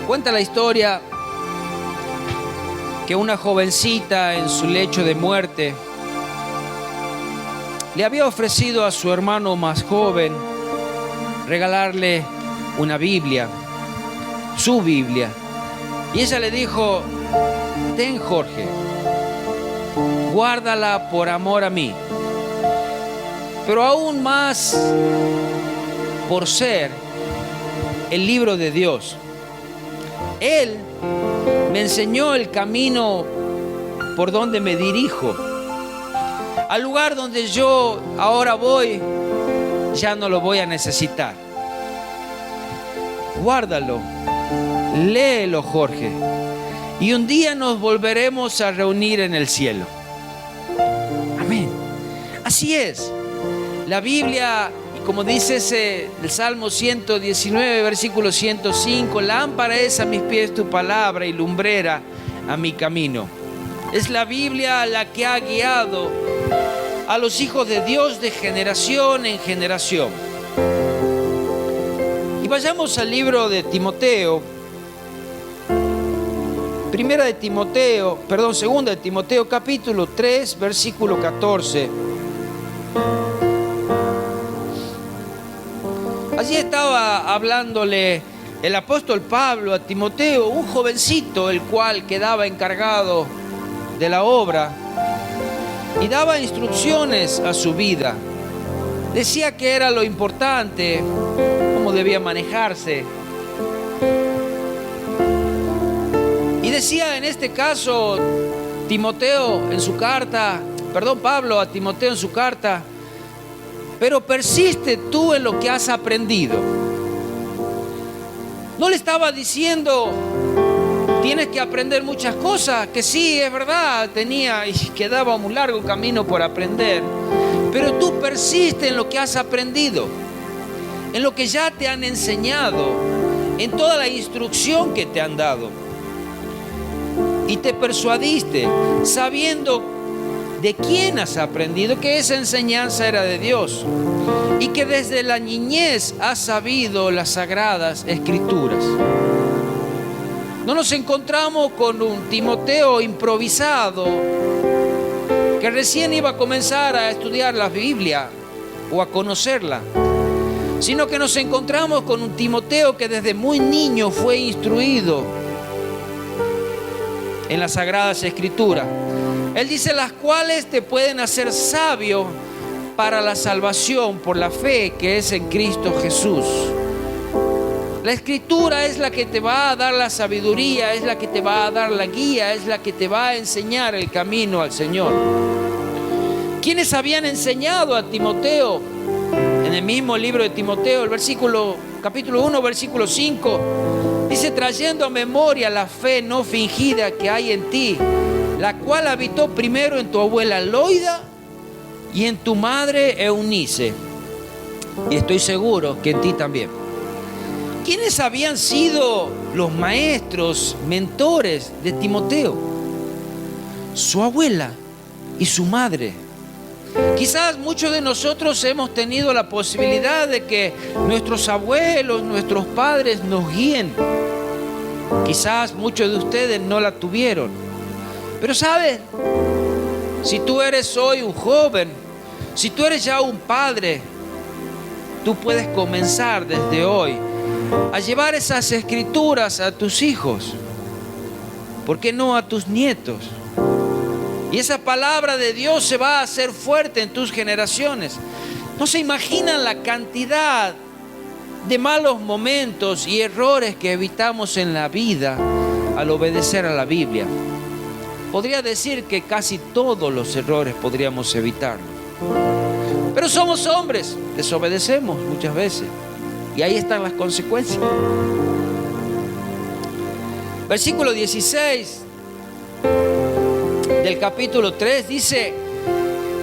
Cuenta la historia que una jovencita en su lecho de muerte le había ofrecido a su hermano más joven regalarle una Biblia, su Biblia. Y ella le dijo: ten, Jorge, guárdala por amor a mí, pero aún más por ser el libro de Dios. Él me enseñó el camino por donde me dirijo. Al lugar donde yo ahora voy, ya no lo voy a necesitar. Guárdalo, léelo, Jorge, y un día nos volveremos a reunir en el cielo. Amén. Así es. La Biblia, como dice el Salmo 119, versículo 105, lámpara es a mis pies tu palabra y lumbrera a mi camino. Es la Biblia la que ha guiado a los hijos de Dios de generación en generación. Y vayamos al libro de Timoteo, segunda de Timoteo, capítulo 3, versículo 14. Allí estaba hablándole el apóstol Pablo a Timoteo, un jovencito el cual quedaba encargado de la obra, y daba instrucciones a su vida. Decía que era lo importante, cómo debía manejarse. Y decía en este caso Pablo a Timoteo en su carta: pero persiste tú en lo que has aprendido. No le estaba diciendo: tienes que aprender muchas cosas, que sí, es verdad, tenía y quedaba un largo camino por aprender, pero tú persiste en lo que has aprendido, en lo que ya te han enseñado, en toda la instrucción que te han dado. Y te persuadiste, sabiendo de quién has aprendido, que esa enseñanza era de Dios, y que desde la niñez has sabido las sagradas escrituras. No nos encontramos con un Timoteo improvisado que recién iba a comenzar a estudiar la Biblia o a conocerla, sino que nos encontramos con un Timoteo que desde muy niño fue instruido en las sagradas escrituras. Él dice: las cuales te pueden hacer sabio para la salvación por la fe que es en Cristo Jesús. La escritura es la que te va a dar la sabiduría, es la que te va a dar la guía, es la que te va a enseñar el camino al Señor. ¿Quiénes habían enseñado a Timoteo? En el mismo libro de Timoteo, capítulo 1, versículo 5, dice: trayendo a memoria la fe no fingida que hay en ti, la cual habitó primero en tu abuela Loida y en tu madre Eunice, y estoy seguro que en ti también. ¿Quiénes habían sido los maestros, mentores de Timoteo? Su abuela y su madre. Quizás muchos de nosotros hemos tenido la posibilidad de que nuestros abuelos, nuestros padres nos guíen. Quizás muchos de ustedes no la tuvieron. Pero ¿sabes? Si tú eres hoy un joven, si tú eres ya un padre, tú puedes comenzar desde hoy a llevar esas escrituras a tus hijos. ¿Por qué no a tus nietos? Y esa palabra de Dios se va a hacer fuerte en tus generaciones. No se imaginan la cantidad de malos momentos y errores que evitamos en la vida al obedecer a la Biblia. Podría decir que casi todos los errores podríamos evitarlos. Pero somos hombres, desobedecemos muchas veces. Y ahí están las consecuencias. Versículo 16 del capítulo 3 dice: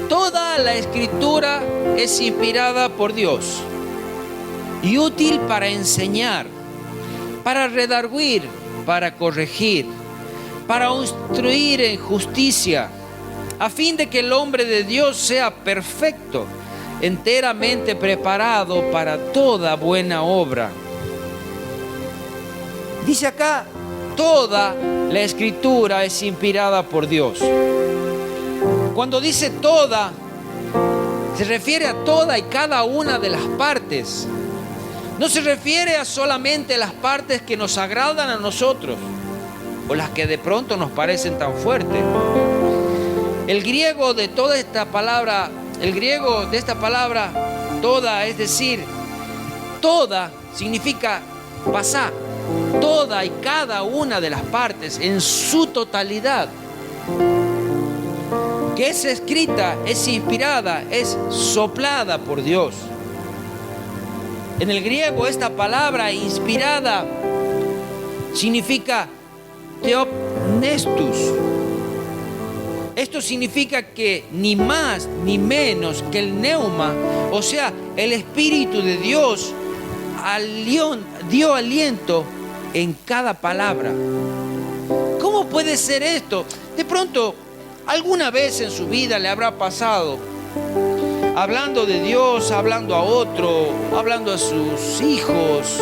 toda la escritura es inspirada por Dios y útil para enseñar, para redarguir, para corregir, para instruir en justicia, a fin de que el hombre de Dios sea perfecto, enteramente preparado para toda buena obra. Dice acá, toda la Escritura es inspirada por Dios. Cuando dice toda, se refiere a toda y cada una de las partes. No se refiere a solamente las partes que nos agradan a nosotros o las que de pronto nos parecen tan fuertes. El griego de toda esta palabra, el griego de esta palabra, toda, es decir, toda significa pasá, toda y cada una de las partes en su totalidad, que es escrita, es inspirada, es soplada por Dios. En el griego esta palabra inspirada significa theopnestus. Esto significa que ni más ni menos que el neuma, o sea, el Espíritu de Dios, dio aliento en cada palabra. ¿Cómo puede ser esto? De pronto, alguna vez en su vida le habrá pasado, hablando de Dios, hablando a otro, hablando a sus hijos,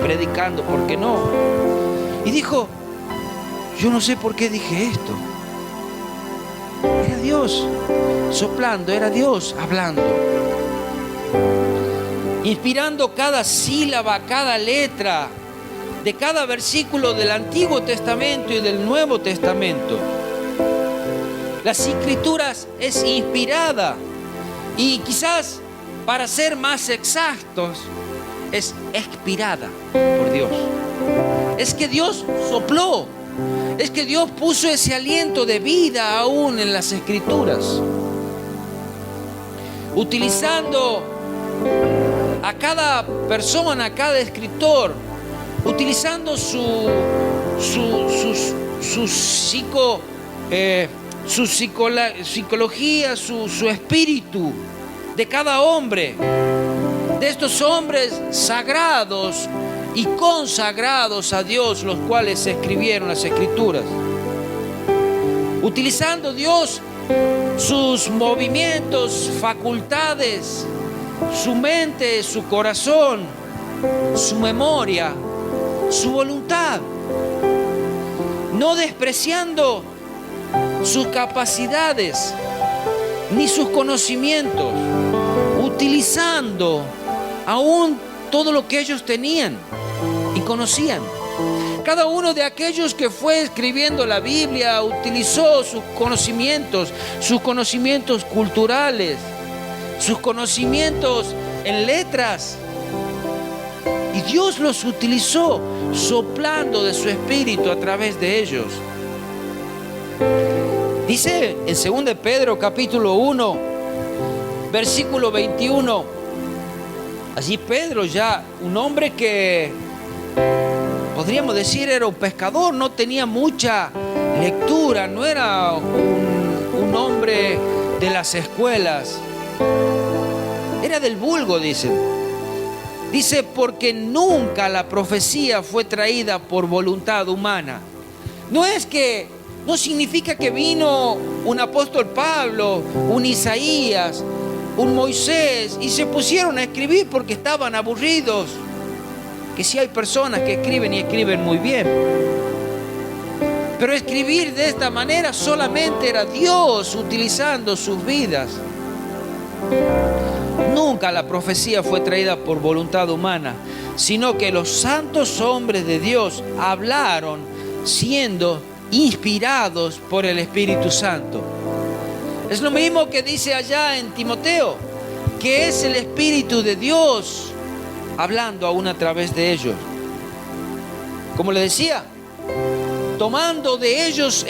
predicando, ¿por qué no? Y dijo, yo no sé por qué dije esto. Era Dios soplando, era Dios hablando, inspirando cada sílaba, cada letra de cada versículo del Antiguo Testamento y del Nuevo Testamento. Las Escrituras es inspirada y quizás, para ser más exactos, es expirada por Dios. Es que Dios sopló. Es que Dios puso ese aliento de vida aún en las Escrituras, utilizando a cada persona, a cada escritor, utilizando su psicología, su espíritu de cada hombre, de estos hombres sagrados y consagrados a Dios, los cuales escribieron las Escrituras. Utilizando Dios sus movimientos, facultades, su mente, su corazón, su memoria, su voluntad, no despreciando sus capacidades ni sus conocimientos, utilizando aún todo lo que ellos tenían y conocían. Cada uno de aquellos que fue escribiendo la Biblia utilizó sus conocimientos culturales, sus conocimientos en letras, y Dios los utilizó soplando de su espíritu a través de ellos. Dice en 2 Pedro capítulo 1, versículo 21, allí Pedro, ya un hombre que podríamos decir era un pescador, no tenía mucha lectura, no era un hombre de las escuelas, era del vulgo, dicen. Dice, porque nunca la profecía fue traída por voluntad humana. No significa que vino un apóstol Pablo, un Isaías, un Moisés y se pusieron a escribir porque estaban aburridos. Que sí hay personas que escriben y escriben muy bien, pero escribir de esta manera solamente era Dios utilizando sus vidas. Nunca la profecía fue traída por voluntad humana, sino que los santos hombres de Dios hablaron siendo inspirados por el Espíritu Santo. Es lo mismo que dice allá en Timoteo, que es el Espíritu de Dios hablando aún a través de ellos. Como le decía, tomando de ellos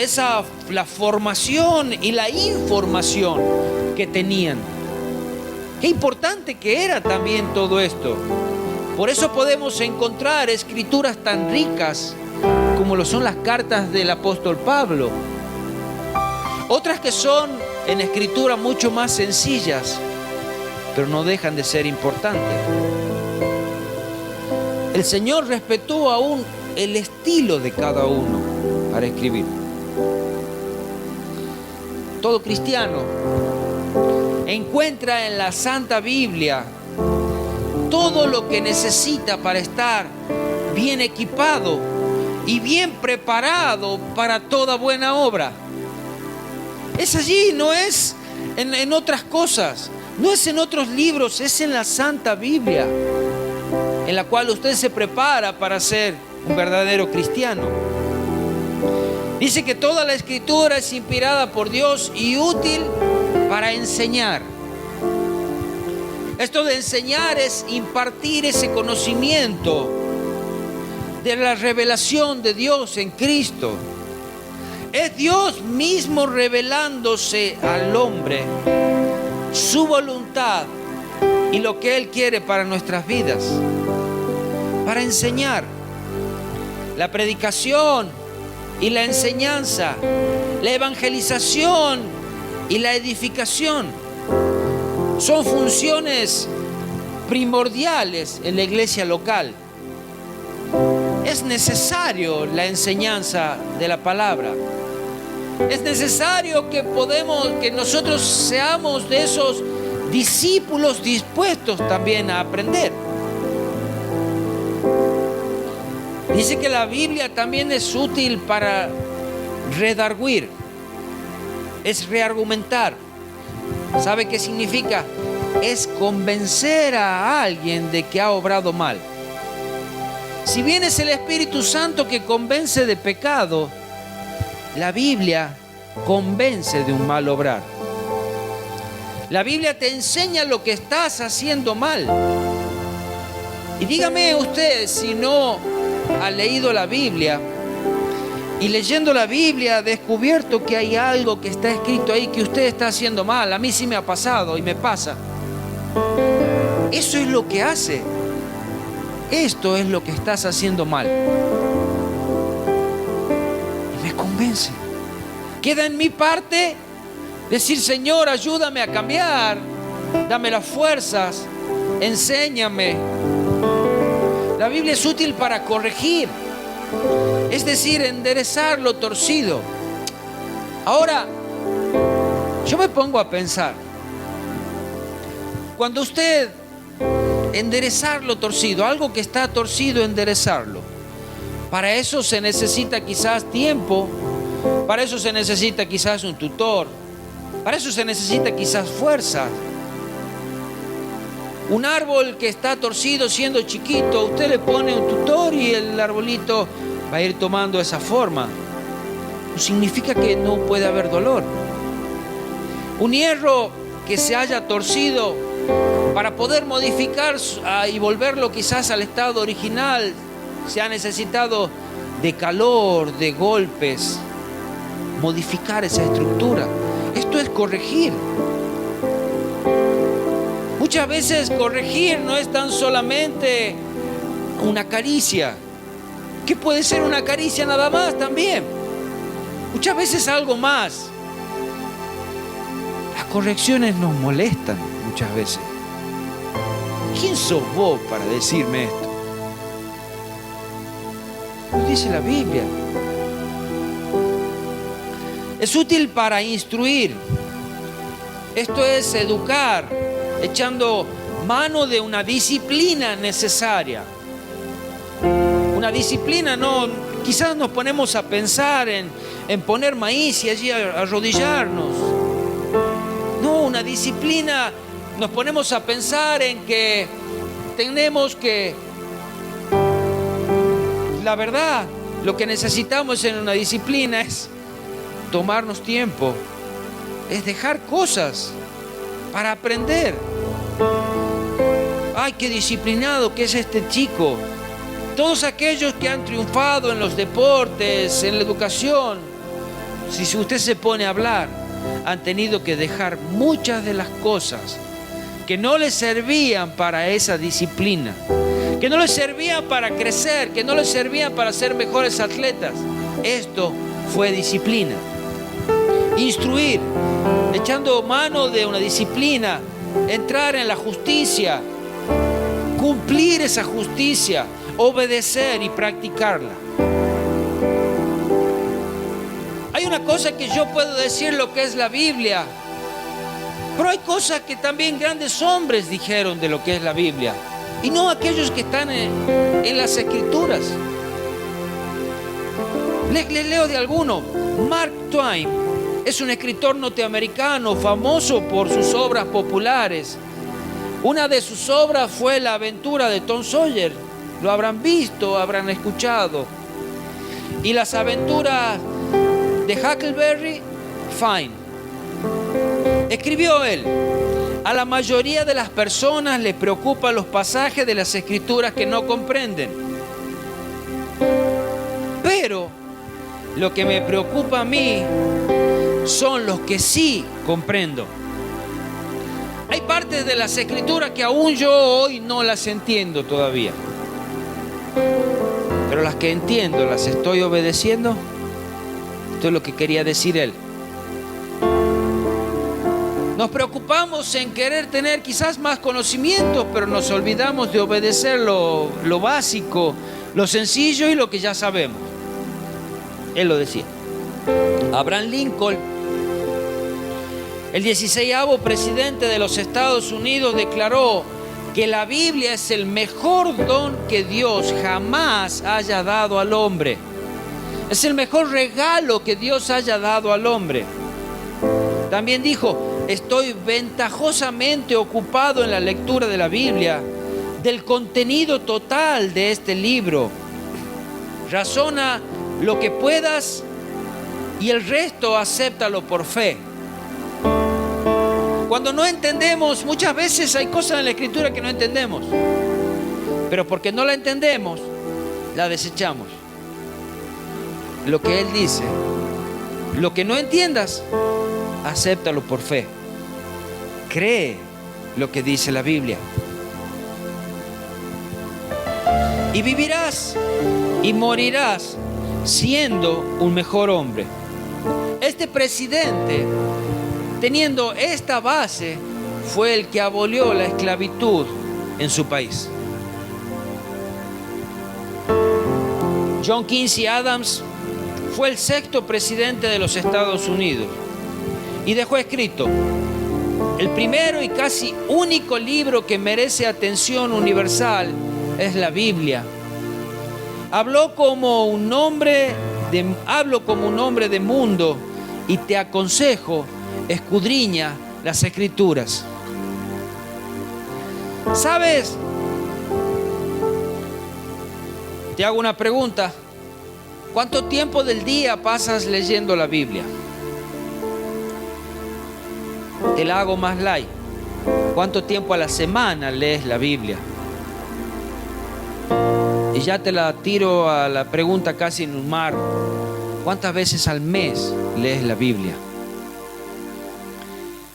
la formación y la información que tenían. Qué importante que era también todo esto. Por eso podemos encontrar escrituras tan ricas como lo son las cartas del apóstol Pablo. Otras que son en escritura mucho más sencillas, pero no dejan de ser importantes. El Señor respetó aún el estilo de cada uno para escribir. Todo cristiano encuentra en la Santa Biblia todo lo que necesita para estar bien equipado y bien preparado para toda buena obra. Es allí, no es en otras cosas, no es en otros libros, es en la Santa Biblia, en la cual usted se prepara para ser un verdadero cristiano. Dice que toda la Escritura es inspirada por Dios y útil para enseñar. Esto de enseñar es impartir ese conocimiento de la revelación de Dios en Cristo. Es Dios mismo revelándose al hombre, su voluntad y lo que Él quiere para nuestras vidas. Para enseñar. La predicación y la enseñanza, la evangelización y la edificación son funciones primordiales en la iglesia local. Es necesario la enseñanza de la palabra. Es necesario que nosotros seamos de esos discípulos dispuestos también a aprender. Dice que la Biblia también es útil para redarguir, es reargumentar. ¿Sabe qué significa? Es convencer a alguien de que ha obrado mal. Si bien es el Espíritu Santo que convence de pecado, la Biblia convence de un mal obrar. La Biblia te enseña lo que estás haciendo mal. Y dígame usted si no ha leído la Biblia y leyendo la Biblia ha descubierto que hay algo que está escrito ahí que usted está haciendo mal. A mí sí me ha pasado y me pasa. Eso es lo que hace. Esto es lo que estás haciendo mal. Y me convence. Queda en mi parte decir: Señor, ayúdame a cambiar. Dame las fuerzas. Enséñame. La Biblia es útil para corregir, es decir, enderezar lo torcido. Ahora, yo me pongo a pensar, cuando usted enderezar lo torcido, algo que está torcido, enderezarlo, para eso se necesita quizás tiempo, para eso se necesita quizás un tutor, para eso se necesita quizás fuerza. Un árbol que está torcido siendo chiquito, usted le pone un tutor y el arbolito va a ir tomando esa forma. No significa que no puede haber dolor. Un hierro que se haya torcido, para poder modificar y volverlo quizás al estado original, se ha necesitado de calor, de golpes, modificar esa estructura. Esto es corregir. Muchas veces corregir no es tan solamente una caricia, que puede ser una caricia nada más también. Muchas veces algo más. Las correcciones nos molestan muchas veces. ¿Quién sos vos para decirme esto? Lo dice la Biblia. Es útil para instruir. Esto es educar, echando mano de una disciplina necesaria. Una disciplina, no, quizás nos ponemos a pensar en poner maíz y allí arrodillarnos. No, una disciplina, nos ponemos a pensar en que tenemos que, la verdad, lo que necesitamos en una disciplina es tomarnos tiempo, es dejar cosas para aprender. Ay, qué disciplinado que es este chico. Todos aquellos que han triunfado en los deportes, en la educación, si usted se pone a hablar, han tenido que dejar muchas de las cosas que no les servían para esa disciplina, que no les servían para crecer, que no les servían para ser mejores atletas. Esto fue disciplina. Instruir, echando mano de una disciplina, entrar en la justicia, cumplir esa justicia, obedecer y practicarla. Hay una cosa que yo puedo decir lo que es la Biblia, pero hay cosas que también grandes hombres dijeron de lo que es la Biblia. y no aquellos que están en las Escrituras. Les leo de alguno. Mark Twain es un escritor norteamericano famoso por sus obras populares. Una de sus obras fue La aventura de Tom Sawyer. Lo habrán visto, habrán escuchado. Y Las aventuras de Huckleberry Finn. Escribió él: a la mayoría de las personas les preocupan los pasajes de las Escrituras que no comprenden. Pero lo que me preocupa a mí son los que sí comprendo. Hay partes de las Escrituras que aún yo hoy no las entiendo todavía. Pero las que entiendo, las estoy obedeciendo. Esto es lo que quería decir él. Nos preocupamos en querer tener quizás más conocimientos, pero nos olvidamos de obedecer lo básico, lo sencillo y lo que ya sabemos. Él lo decía. Abraham Lincoln, el 16º presidente de los Estados Unidos, declaró que la Biblia es el mejor don que Dios jamás haya dado al hombre. Es el mejor regalo que Dios haya dado al hombre. También dijo: estoy ventajosamente ocupado en la lectura de la Biblia, del contenido total de este libro. Razona lo que puedas y el resto acéptalo por fe. Cuando no entendemos, muchas veces hay cosas en la Escritura que no entendemos, pero porque no la entendemos, la desechamos. Lo que Él dice, lo que no entiendas, acéptalo por fe. Cree lo que dice la Biblia. Y vivirás y morirás siendo un mejor hombre. Este presidente, teniendo esta base, fue el que abolió la esclavitud en su país. John Quincy Adams fue el 6º presidente de los Estados Unidos y dejó escrito: el primero y casi único libro que merece atención universal es la Biblia. Hablo como un hombre de mundo y te aconsejo, escudriña las Escrituras. ¿Sabes? Te hago una pregunta. ¿Cuánto tiempo del día pasas leyendo la Biblia? Te la hago más light. ¿Cuánto tiempo a la semana lees la Biblia? Y ya te la tiro a la pregunta casi en un mar. ¿Cuántas veces al mes lees la Biblia?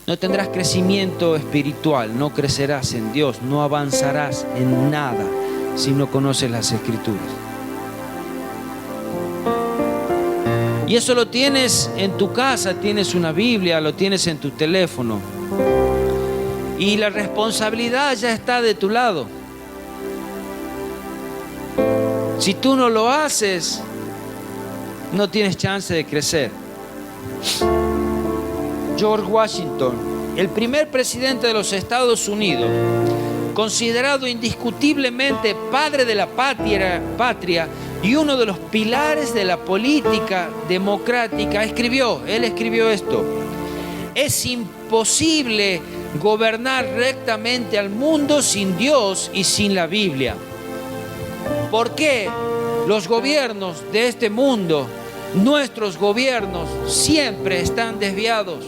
No tendrás crecimiento espiritual, no crecerás en Dios, no avanzarás en nada si no conoces las Escrituras. Y eso lo tienes en tu casa, tienes una Biblia, lo tienes en tu teléfono. Y la responsabilidad ya está de tu lado. Si tú no lo haces, no tienes chance de crecer. George Washington, el primer presidente de los Estados Unidos, considerado indiscutiblemente padre de la patria y uno de los pilares de la política democrática, él escribió esto: es imposible gobernar rectamente al mundo sin Dios y sin la Biblia. ¿Por qué los gobiernos de este mundo, nuestros gobiernos, siempre están desviados?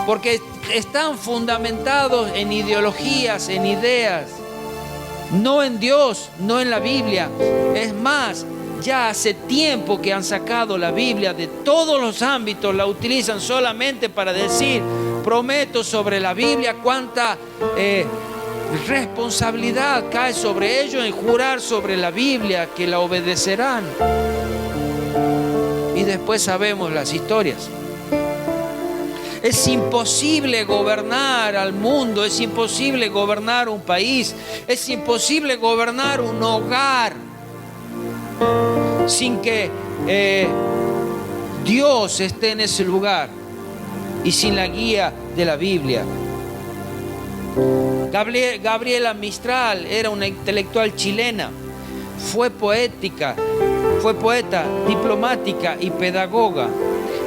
Porque están fundamentados en ideologías, en ideas, no en Dios, no en la Biblia. Es más, ya hace tiempo que han sacado la Biblia de todos los ámbitos, la utilizan solamente para decir: prometo sobre la Biblia. Cuánta responsabilidad cae sobre ellos en jurar sobre la Biblia que la obedecerán. Y después sabemos las historias. Es imposible gobernar al mundo, es imposible gobernar un país, es imposible gobernar un hogar sin que Dios esté en ese lugar y sin la guía de la Biblia. Gabriela Mistral era una intelectual chilena. Fue poeta, diplomática y pedagoga.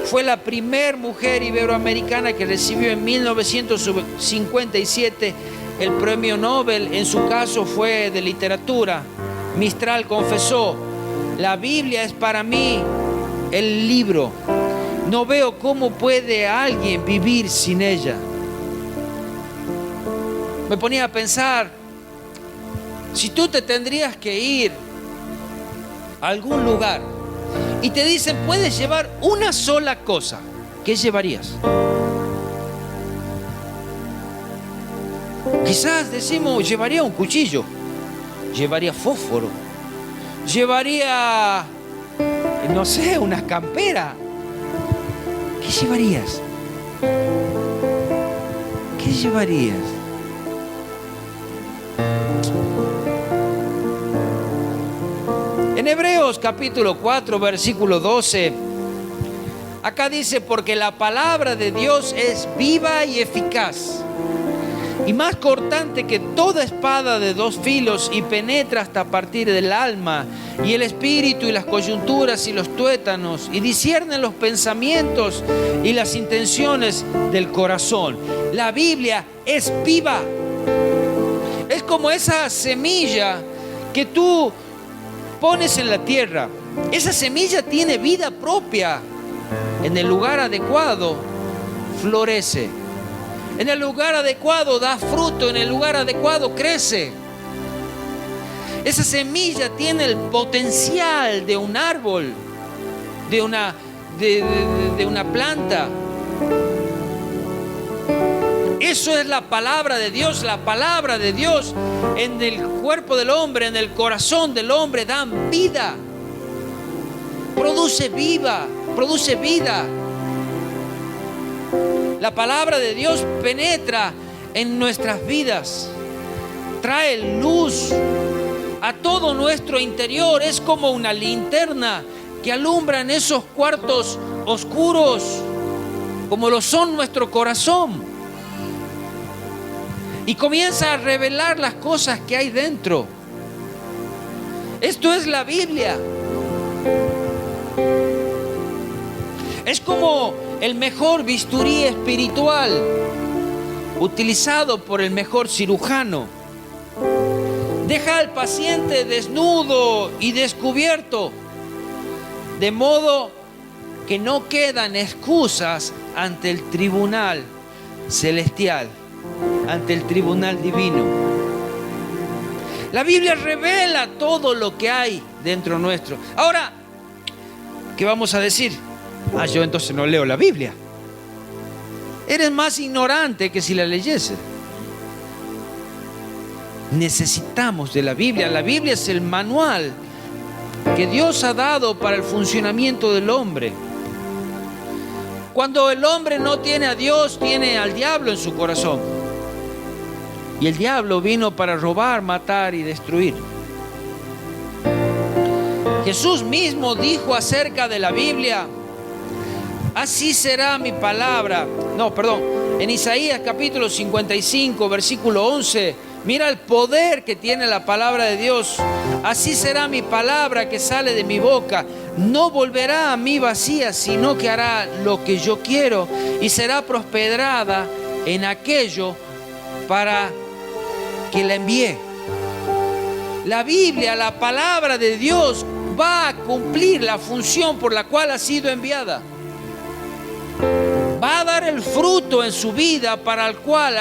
Fue la primera mujer iberoamericana que recibió en 1957 el premio Nobel. En su caso fue de literatura. Mistral confesó: la Biblia es para mí el libro. No veo cómo puede alguien vivir sin ella. Me ponía a pensar, si tú te tendrías que ir a algún lugar y te dicen puedes llevar una sola cosa, ¿qué llevarías? Quizás decimos, llevaría un cuchillo, llevaría fósforo, llevaría, no sé, una campera. ¿Qué llevarías? ¿Qué llevarías? En Hebreos capítulo 4, versículo 12, acá dice: porque la palabra de Dios es viva y eficaz, y más cortante que toda espada de dos filos, y penetra hasta partir del alma y el espíritu y las coyunturas y los tuétanos, y discierne los pensamientos y las intenciones del corazón. La Biblia es viva. Es como esa semilla que tú pones en la tierra. Esa semilla tiene vida propia. En el lugar adecuado florece. En el lugar adecuado da fruto. En el lugar adecuado crece. Esa semilla tiene el potencial de un árbol, de una planta. Eso es la palabra de Dios. La palabra de Dios en el cuerpo del hombre, en el corazón del hombre, dan vida. Produce vida. La palabra de Dios penetra en nuestras vidas. Trae luz a todo nuestro interior. Es como una linterna que alumbra en esos cuartos oscuros, como lo son nuestro corazón. Y comienza a revelar las cosas que hay dentro. Esto es la Biblia. Es como el mejor bisturí espiritual utilizado por el mejor cirujano. Deja al paciente desnudo y descubierto, de modo que no quedan excusas ante el tribunal celestial, ante el tribunal divino. La Biblia revela todo lo que hay dentro nuestro. Ahora, ¿qué vamos a decir? Yo entonces no leo la Biblia. Eres más ignorante que si la leyese. Necesitamos de la Biblia. La Biblia es el manual que Dios ha dado para el funcionamiento del hombre. Cuando el hombre no tiene a Dios, tiene al diablo en su corazón. Y el diablo vino para robar, matar y destruir. Jesús mismo dijo acerca de la Biblia: así será mi palabra. En Isaías capítulo 55, versículo 11, mira el poder que tiene la palabra de Dios. Así será mi palabra que sale de mi boca. No volverá a mí vacía, sino que hará lo que yo quiero y será prosperada en aquello para que la envié. La Biblia, la palabra de Dios, va a cumplir la función por la cual ha sido enviada. Va a dar el fruto en su vida para el cual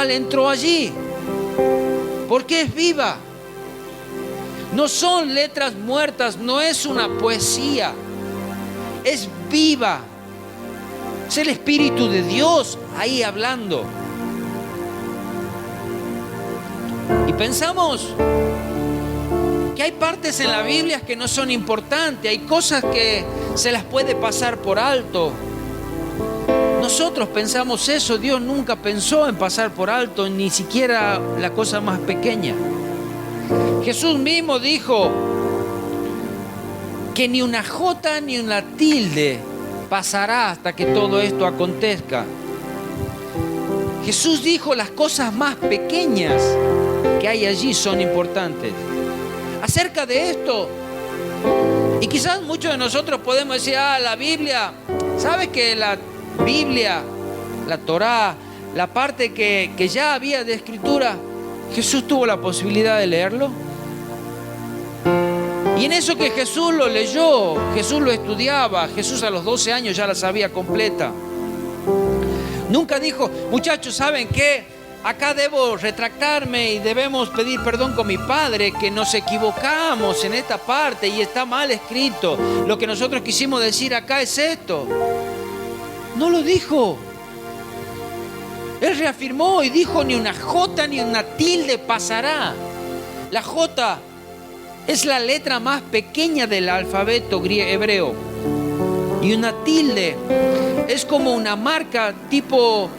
entró allí. Porque es viva. No son letras muertas, no es una poesía. Es viva. Es el Espíritu de Dios ahí hablando. Y pensamos que hay partes en la Biblia que no son importantes, hay cosas que se las puede pasar por alto. Nosotros pensamos eso. Dios nunca pensó en pasar por alto ni siquiera la cosa más pequeña. Jesús mismo dijo que ni una jota ni una tilde pasará hasta que todo esto acontezca. Jesús dijo, las cosas más pequeñas que hay allí son importantes. Acerca de esto, y quizás muchos de nosotros podemos decir, la Biblia, ¿sabes que la Biblia, la Torá, la parte que ya había de escritura, Jesús tuvo la posibilidad de leerlo? Y en eso que Jesús lo leyó, Jesús lo estudiaba, Jesús a los 12 años ya la sabía completa. Nunca dijo, muchachos, ¿saben qué? Acá debo retractarme y debemos pedir perdón con mi padre, que nos equivocamos en esta parte y está mal escrito. Lo que nosotros quisimos decir acá es esto. No lo dijo. Él reafirmó y dijo, ni una jota ni una tilde pasará. La jota es la letra más pequeña del alfabeto hebreo. Y una tilde es como una marca tipo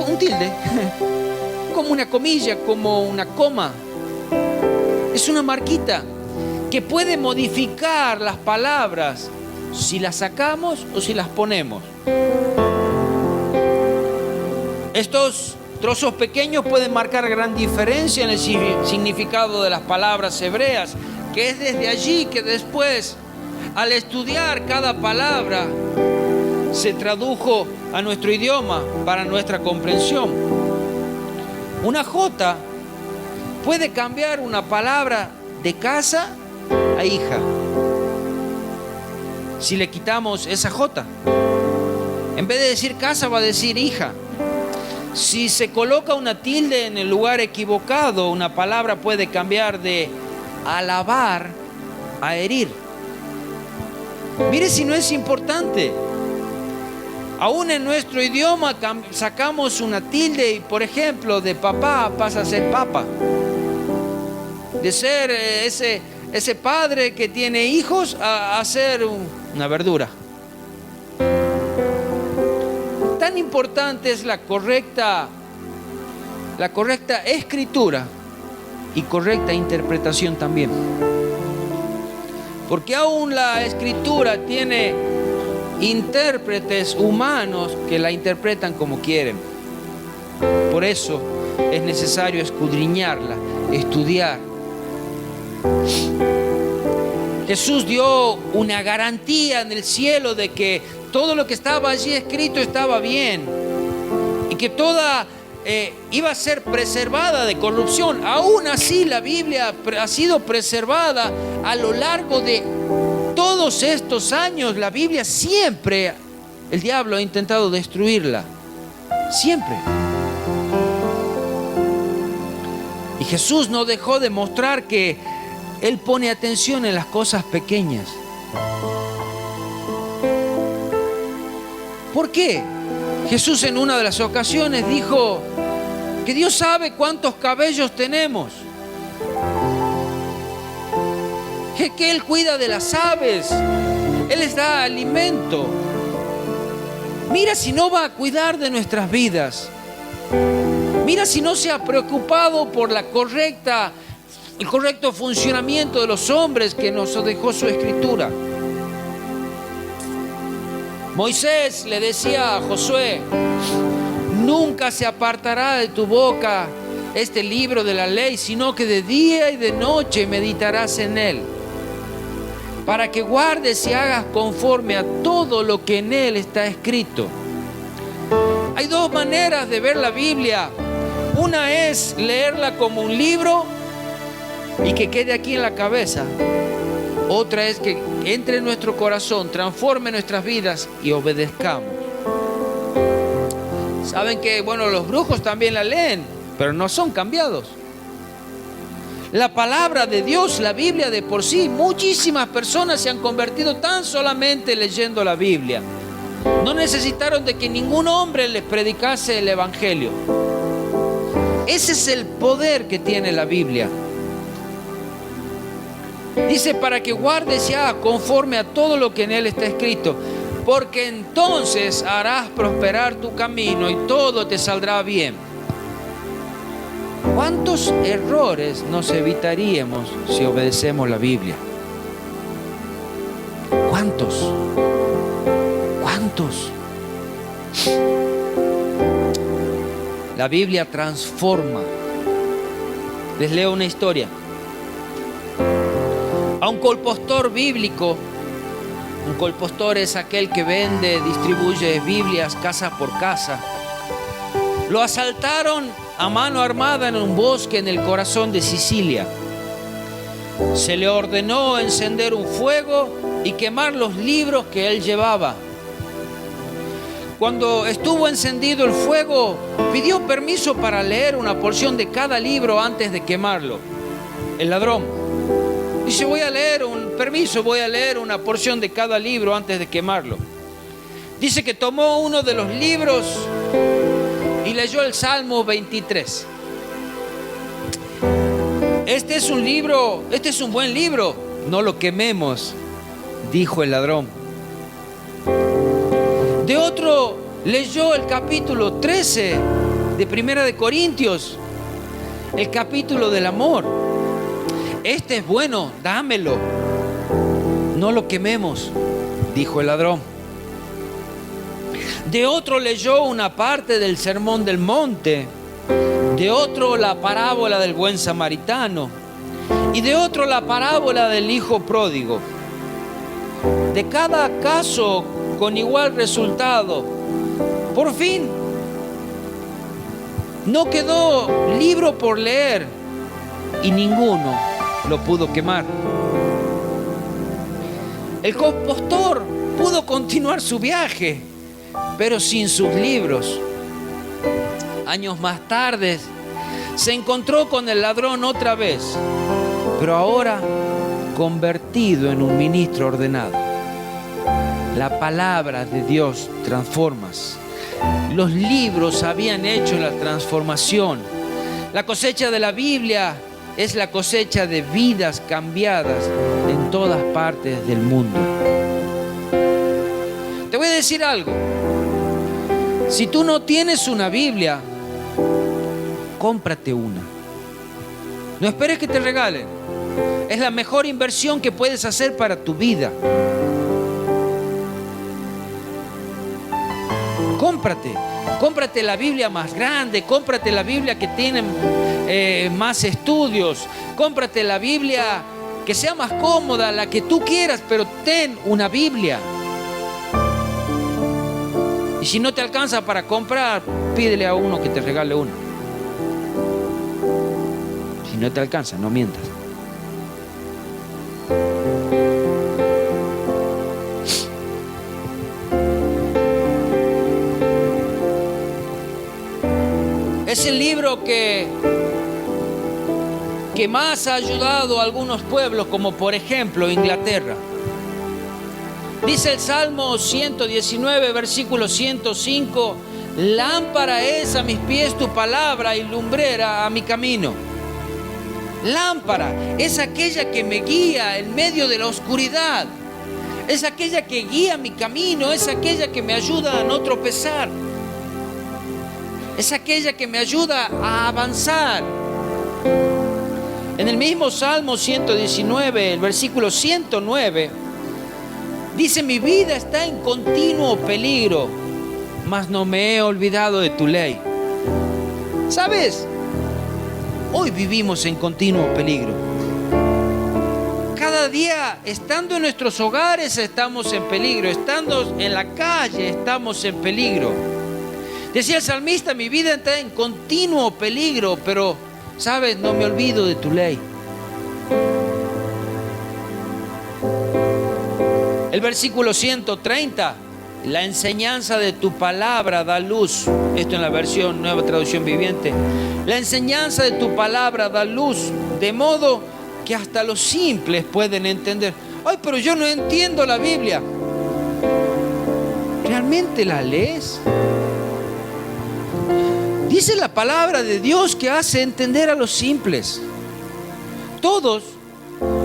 un tilde, como una comilla, como una coma. Es una marquita que puede modificar las palabras si las sacamos o si las ponemos. Estos trozos pequeños pueden marcar gran diferencia en el significado de las palabras hebreas, que es desde allí que después, al estudiar cada palabra, se tradujo a nuestro idioma para nuestra comprensión. Una jota puede cambiar una palabra de casa a hija si le quitamos esa jota. En vez de decir casa va a decir hija. Si se coloca una tilde en el lugar equivocado, una palabra puede cambiar de alabar a herir. Mire si no es importante. Aún en nuestro idioma sacamos una tilde y, por ejemplo, de papá pasa a ser papa. De ser ese padre que tiene hijos a ser una verdura. Tan importante es la correcta escritura y correcta interpretación también. Porque aún la escritura tiene intérpretes humanos que la interpretan como quieren. Por eso es necesario escudriñarla, estudiar. Jesús dio una garantía en el cielo de que todo lo que estaba allí escrito estaba bien y que toda iba a ser preservada de corrupción. Aún así, la Biblia ha sido preservada a lo largo de todos estos años. La Biblia siempre, el diablo ha intentado destruirla. Siempre. Y Jesús no dejó de mostrar que Él pone atención en las cosas pequeñas. ¿Por qué? Jesús en una de las ocasiones dijo que Dios sabe cuántos cabellos tenemos. Que Él cuida de las aves. Él les da alimento. Mira si no va a cuidar de nuestras vidas. Mira si no se ha preocupado por el correcto funcionamiento de los hombres que nos dejó su escritura. Moisés le decía a Josué: nunca se apartará de tu boca este libro de la ley, sino que de día y de noche meditarás en él, para que guardes y hagas conforme a todo lo que en él está escrito. Hay dos maneras de ver la Biblia. Una es leerla como un libro y que quede aquí en la cabeza. Otra es que entre en nuestro corazón, transforme nuestras vidas y obedezcamos. Saben que, los brujos también la leen, pero no son cambiados. La palabra de Dios, la Biblia de por sí, muchísimas personas se han convertido tan solamente leyendo la Biblia. No necesitaron de que ningún hombre les predicase el Evangelio. Ese es el poder que tiene la Biblia. Dice: para que guardes y hagas conforme a todo lo que en él está escrito, porque entonces harás prosperar tu camino y todo te saldrá bien. ¿Cuántos errores nos evitaríamos si obedecemos la Biblia? ¿Cuántos? La Biblia transforma. Les leo una historia. A un colpostor bíblico, un colpostor es aquel que vende, distribuye Biblias casa por casa. Lo asaltaron a mano armada en un bosque en el corazón de Sicilia. Se le ordenó encender un fuego y quemar los libros que él llevaba. Cuando estuvo encendido el fuego, pidió permiso para leer una porción de cada libro antes de quemarlo. El ladrón dice: voy a leer una porción de cada libro antes de quemarlo. Dice que tomó uno de los libros y leyó el Salmo 23. Este es un buen libro, no lo quememos, dijo el ladrón. De otro leyó el capítulo 13 de Primera de Corintios, el capítulo del amor. Este es bueno, dámelo, no lo quememos, dijo el ladrón. De otro leyó una parte del Sermón del Monte, de otro la parábola del buen samaritano y de otro la parábola del hijo pródigo. De cada caso con igual resultado. Por fin, no quedó libro por leer y ninguno lo pudo quemar. El compostor pudo continuar su viaje, pero sin sus libros. Años más tarde se encontró con el ladrón otra vez, pero ahora convertido en un ministro ordenado. La palabra de Dios transforma. Los libros habían hecho la transformación. La cosecha de la Biblia es la cosecha de vidas cambiadas en todas partes del mundo. Te voy a decir algo. Si tú no tienes una Biblia, cómprate una. No esperes que te regalen. Es la mejor inversión que puedes hacer para tu vida. Cómprate la Biblia más grande, cómprate la Biblia que tiene más estudios, cómprate la Biblia que sea más cómoda, la que tú quieras, pero ten una Biblia. Y si no te alcanza para comprar, pídele a uno que te regale una. Si no te alcanza, no mientas. Es el libro que más ha ayudado a algunos pueblos, como por ejemplo Inglaterra. Dice el Salmo 119, versículo 105: lámpara es a mis pies tu palabra y lumbrera a mi camino. Lámpara es aquella que me guía en medio de la oscuridad. Es aquella que guía mi camino, es aquella que me ayuda a no tropezar. Es aquella que me ayuda a avanzar. En el mismo Salmo 119, el versículo 109, dice: mi vida está en continuo peligro, mas no me he olvidado de tu ley. ¿Sabes? Hoy vivimos en continuo peligro. Cada día, estando en nuestros hogares, estamos en peligro. Estando en la calle, estamos en peligro. Decía el salmista: mi vida está en continuo peligro, pero, ¿sabes? No me olvido de tu ley. El versículo 130: la enseñanza de tu palabra da luz. Esto en la versión Nueva Traducción Viviente. La enseñanza de tu palabra da luz, de modo que hasta los simples pueden entender. Ay, pero yo no entiendo la Biblia. ¿Realmente la lees? Dice la palabra de Dios que hace entender a los simples. Todos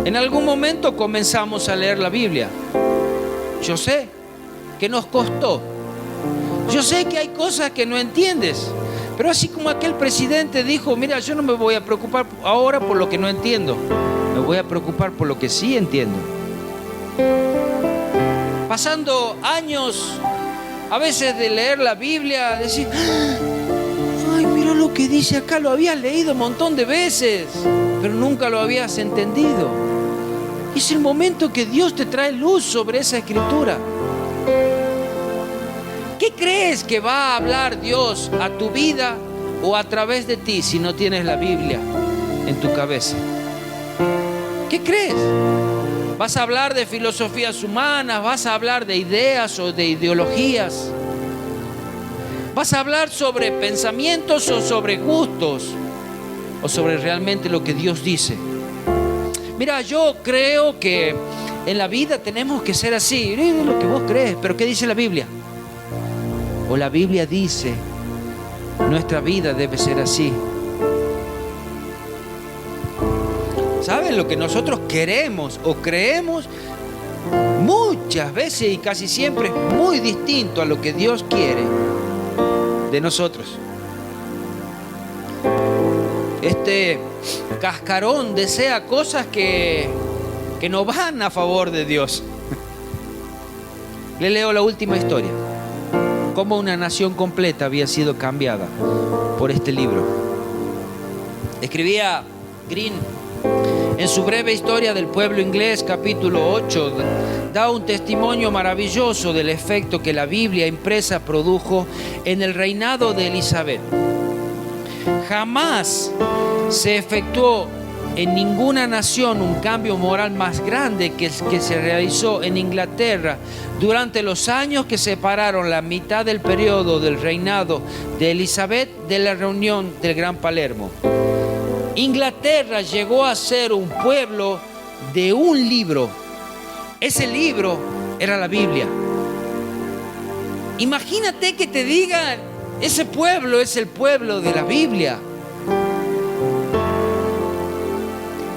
en algún momento comenzamos a leer la Biblia. Yo sé que nos costó. Yo sé que hay cosas que no entiendes. Pero así como aquel presidente dijo: mira, yo no me voy a preocupar ahora por lo que no entiendo. Me voy a preocupar por lo que sí entiendo. Pasando años a veces de leer la Biblia, decir: ay, mira que dice acá lo habías leído un montón de veces, pero nunca lo habías entendido. Es el momento que Dios te trae luz sobre esa escritura. ¿Qué crees que va a hablar Dios a tu vida o a través de ti si no tienes la Biblia en tu cabeza? ¿Qué crees? ¿Vas a hablar de filosofías humanas? ¿Vas a hablar de ideas o de ideologías? ¿Vas a hablar sobre pensamientos o sobre gustos? ¿O sobre realmente lo que Dios dice? Mira, yo creo que en la vida tenemos que ser así. Es lo que vos crees, pero ¿qué dice la Biblia? O la Biblia dice, nuestra vida debe ser así. ¿Saben? Lo que nosotros queremos o creemos muchas veces y casi siempre es muy distinto a lo que Dios quiere de nosotros. Este cascarón desea cosas que no van a favor de Dios. Le leo la última historia. Cómo una nación completa había sido cambiada por este libro. Escribía Green en su breve historia del pueblo inglés, capítulo 8, da un testimonio maravilloso del efecto que la Biblia impresa produjo en el reinado de Elizabeth. Jamás se efectuó en ninguna nación un cambio moral más grande que el que se realizó en Inglaterra durante los años que separaron la mitad del periodo del reinado de Elizabeth de la reunión del Gran Palermo. Inglaterra llegó a ser un pueblo de un libro. Ese libro era la Biblia. Imagínate que te digan, ese pueblo es el pueblo de la Biblia.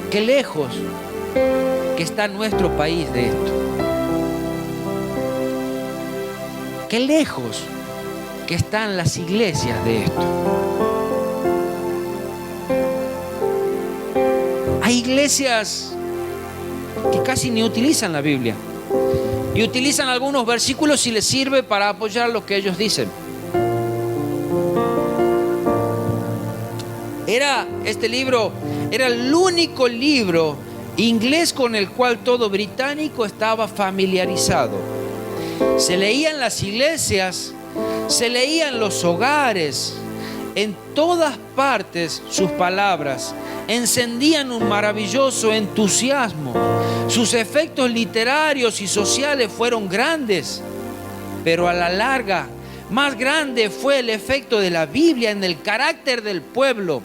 Qué lejos que está nuestro país de esto. Qué lejos que están las iglesias de esto. Hay iglesias que casi ni utilizan la Biblia y utilizan algunos versículos si les sirve para apoyar lo que ellos dicen. Este libro era el único libro inglés con el cual todo británico estaba familiarizado. Se leía en las iglesias, se leía en los hogares, en todas partes sus palabras encendían un maravilloso entusiasmo. Sus efectos literarios y sociales fueron grandes, pero a la larga, más grande fue el efecto de la Biblia en el carácter del pueblo,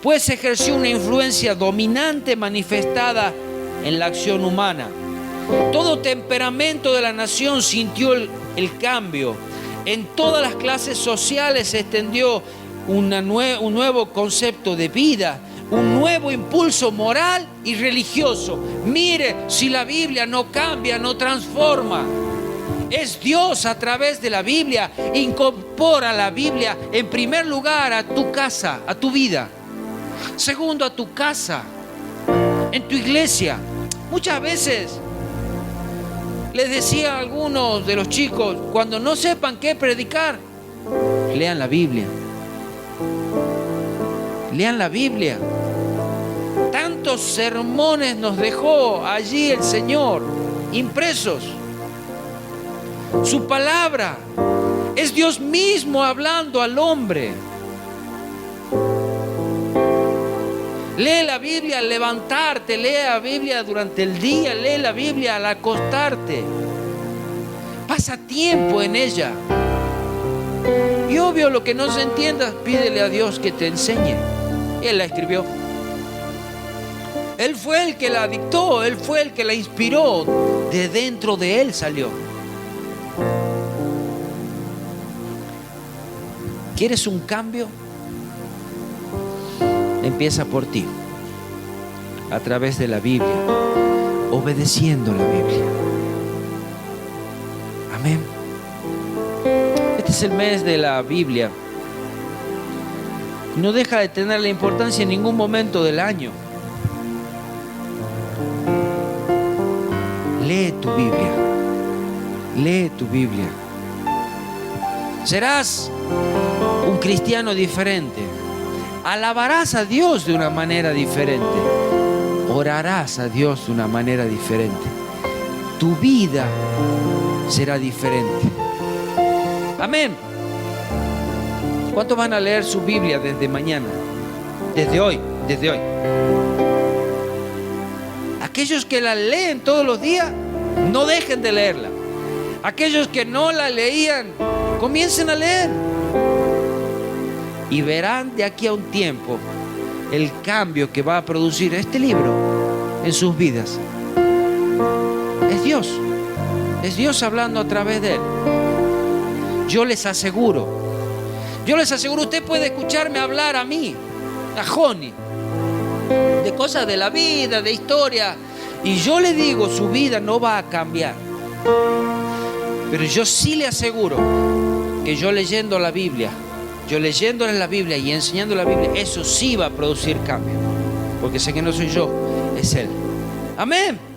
pues ejerció una influencia dominante manifestada en la acción humana. Todo temperamento de la nación sintió el cambio. En todas las clases sociales se extendió un nuevo concepto de vida, un nuevo impulso moral y religioso. Mire, si la Biblia no cambia, no transforma. Es Dios a través de la Biblia. Incorpora la Biblia en primer lugar a tu casa, a tu vida. Segundo, a tu casa, en tu iglesia. Muchas veces les decía a algunos de los chicos, cuando no sepan qué predicar, lean la Biblia. Lean la Biblia. Tantos sermones nos dejó allí el Señor, impresos. Su palabra es Dios mismo hablando al hombre. Lee la Biblia al levantarte, lee la Biblia durante el día, lee la Biblia al acostarte. Pasa tiempo en ella. Y obvio, lo que no se entienda, pídele a Dios que te enseñe. Él la escribió. Él fue el que la dictó, Él fue el que la inspiró. De dentro de Él salió. ¿Quieres un cambio? Empieza por ti, a través de la Biblia, obedeciendo la Biblia. Amén. Este es el mes de la Biblia. No deja de tener la importancia en ningún momento del año. Lee tu Biblia. Lee tu Biblia. Serás un cristiano diferente. alabarás a Dios de una manera diferente, orarás a Dios de una manera diferente, tu vida será diferente. Amén. ¿Cuántos van a leer su Biblia desde mañana? Desde hoy, desde hoy. Aquellos que la leen todos los días, no dejen de leerla. Aquellos que no la leían, comiencen a leer. Y verán de aquí a un tiempo el cambio que va a producir este libro en sus vidas. Es Dios hablando a través de él. Yo les aseguro, usted puede escucharme hablar a mí, a Joni, de cosas de la vida, de historia, y yo le digo, su vida no va a cambiar. Pero yo sí le aseguro que yo leyendo la Biblia, y enseñando la Biblia, eso sí va a producir cambio. Porque sé que no soy yo, es Él. Amén.